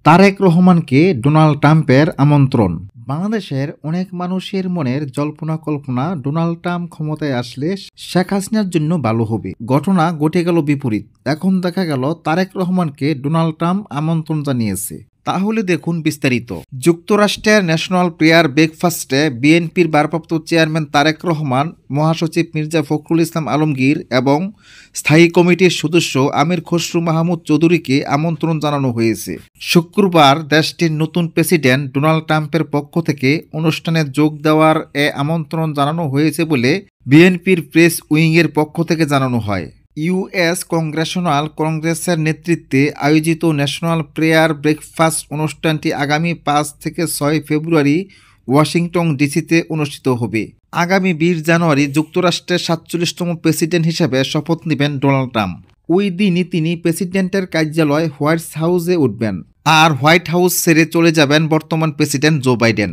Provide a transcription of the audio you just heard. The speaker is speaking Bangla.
তারেক রহমানকে ডোনাল্ড ট্রাম্পের আমন্ত্রণ। বাংলাদেশের অনেক মানুষের মনের জল্পনা কল্পনা ডোনাল্ড ট্রাম্প ক্ষমতায় আসলে শেখ হাসিনার জন্য ভালো হবে। ঘটনা ঘটে গেল বিপরীত। এখন দেখা গেল তারেক রহমানকে ডোনাল্ড ট্রাম্প আমন্ত্রণ জানিয়েছে। তাহলে দেখুন বিস্তারিত। যুক্তরাষ্ট্রের ন্যাশনাল প্রেয়ার ব্রেকফাস্টে বিএনপির ভারপ্রাপ্ত চেয়ারম্যান তারেক রহমান, মহাসচিব মির্জা ফখরুল ইসলাম আলমগীর এবং স্থায়ী কমিটির সদস্য আমির খসরু মাহমুদ চৌধুরীকে আমন্ত্রণ জানানো হয়েছে। শুক্রবার দেশটির নতুন প্রেসিডেন্ট ডোনাল্ড ট্রাম্পের পক্ষ থেকে অনুষ্ঠানে যোগ দেওয়ার আমন্ত্রণ জানানো হয়েছে বলে বিএনপির প্রেস উইংয়ের পক্ষ থেকে জানানো হয়। ইউএস কংগ্রেশনাল কংগ্রেসের নেতৃত্বে আয়োজিত ন্যাশনাল প্রেয়ার ব্রেকফাস্ট অনুষ্ঠানটি আগামী 5 থেকে 6 ফেব্রুয়ারি ওয়াশিংটন ডিসিতে অনুষ্ঠিত হবে। আগামী 20 জানুয়ারি যুক্তরাষ্ট্রের 47তম প্রেসিডেন্ট হিসেবে শপথ নেবেন ডোনাল্ড ট্রাম্প। ওই দিনই তিনি প্রেসিডেন্টের কার্যালয় হোয়াইট হাউসে উঠবেন আর হোয়াইট হাউস ছেড়ে চলে যাবেন বর্তমান প্রেসিডেন্ট জো বাইডেন।